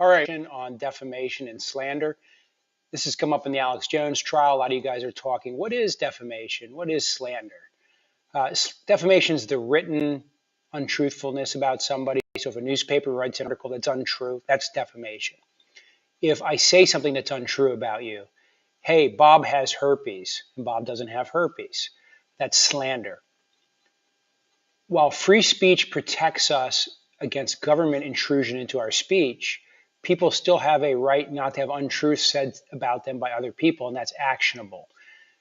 All right, on defamation and slander. This has come up in the Alex Jones trial. A lot of you guys are talking. What is defamation? What is slander? Defamation is the written untruthfulness about somebody. So if a newspaper writes an article that's untrue, that's defamation. If I say something that's untrue about you, hey, Bob has herpes, and Bob doesn't have herpes, that's slander. While free speech protects us against government intrusion into our speech, people still have a right not to have untruths said about them by other people, and that's actionable.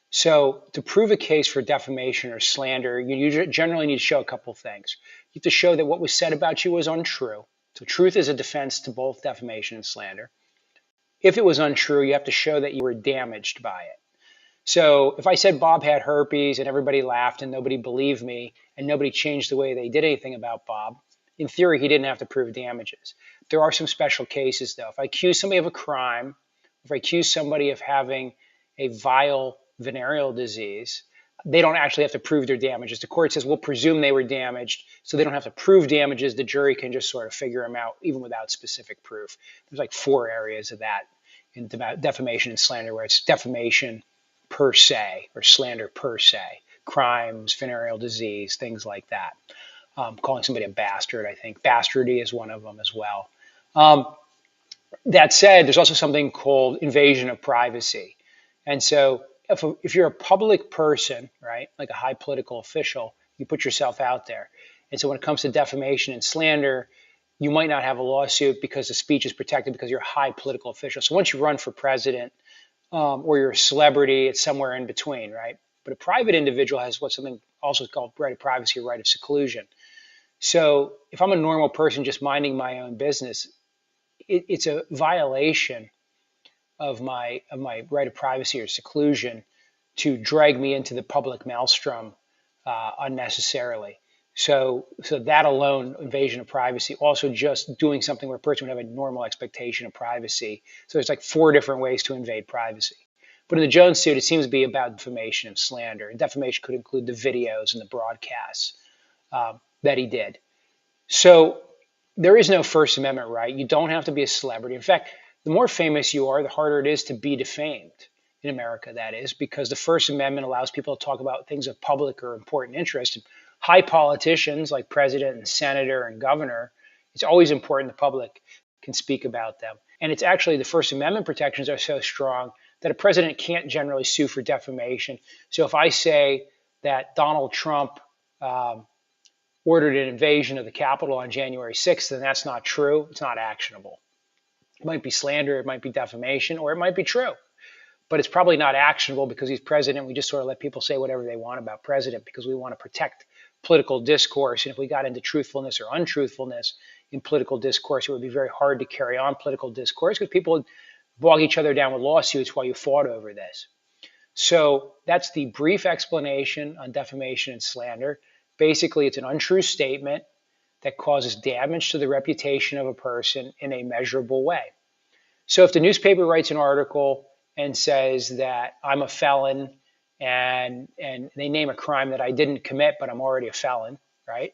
So to prove a case for defamation or slander, you generally need to show a couple things. You have to show that what was said about you was untrue. So truth is a defense to both defamation and slander. If it was untrue, you have to show that you were damaged by it. So if I said Bob had herpes and everybody laughed and nobody believed me and nobody changed the way they did anything about Bob, in theory, he didn't have to prove damages. There are some special cases, though. If I accuse somebody of a crime, if I accuse somebody of having a vile venereal disease, they don't actually have to prove their damages. The court says, we'll presume they were damaged, so they don't have to prove damages. The jury can just sort of figure them out, even without specific proof. There's like 4 areas of that in defamation and slander, where it's defamation per se or slander per se, crimes, venereal disease, things like that. Calling somebody a bastard, I think. Bastardy is one of them as well. That said, there's also something called invasion of privacy. And so if you're a public person, right, like a high political official, you put yourself out there. And so when it comes to defamation and slander, you might not have a lawsuit because the speech is protected because you're a high political official. So once you run for president or you're a celebrity, it's somewhere in between, right? But a private individual has what's something also called right of privacy or right of seclusion. So if I'm a normal person just minding my own business, it's a violation of my right of privacy or seclusion to drag me into the public maelstrom unnecessarily. So that alone, invasion of privacy, also just doing something where a person would have a normal expectation of privacy. So there's like 4 different ways to invade privacy. But in the Jones suit, it seems to be about defamation and slander. And defamation could include the videos and the broadcasts that he did. So there is no First Amendment right. You don't have to be a celebrity. In fact, the more famous you are, the harder it is to be defamed in America, that is, because the First Amendment allows people to talk about things of public or important interest. And high politicians like president and senator and governor, it's always important the public can speak about them. And it's actually the First Amendment protections are so strong that a president can't generally sue for defamation. So if I say that Donald Trump ordered an invasion of the Capitol on January 6th, then that's not true. It's not actionable. It might be slander, it might be defamation, or it might be true. But it's probably not actionable because he's president. We just sort of let people say whatever they want about president because we want to protect political discourse. And if we got into truthfulness or untruthfulness in political discourse, it would be very hard to carry on political discourse because people would bog each other down with lawsuits while you fought over this. So that's the brief explanation on defamation and slander. Basically, it's an untrue statement that causes damage to the reputation of a person in a measurable way. So if the newspaper writes an article and says that I'm a felon and they name a crime that I didn't commit, but I'm already a felon, right?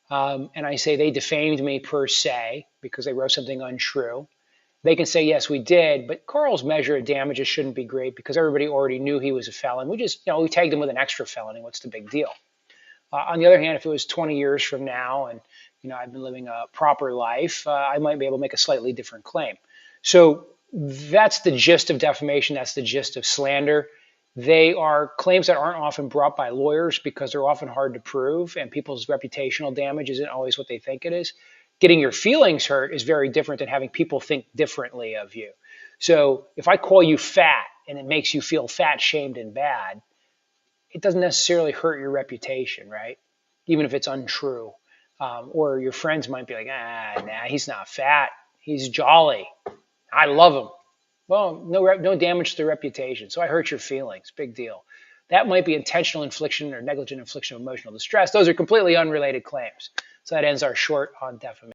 And I say they defamed me per se because they wrote something untrue. They can say, yes, we did, but Karl's measure of damages shouldn't be great because everybody already knew he was a felon. We just, we tagged him with an extra felony. What's the big deal? On the other hand, if it was 20 years from now and I've been living a proper life, I might be able to make a slightly different claim. So that's the gist of defamation. That's the gist of slander. They are claims that aren't often brought by lawyers because they're often hard to prove, and people's reputational damage isn't always what they think it is. Getting your feelings hurt is very different than having people think differently of you. So if I call you fat and it makes you feel fat, shamed, and bad, it doesn't necessarily hurt your reputation, right? Even if it's untrue. Or your friends might be like, nah, he's not fat. He's jolly. I love him. Well, no damage to the reputation. So I hurt your feelings. Big deal. That might be intentional infliction or negligent infliction of emotional distress. Those are completely unrelated claims. So that ends our short on defamation.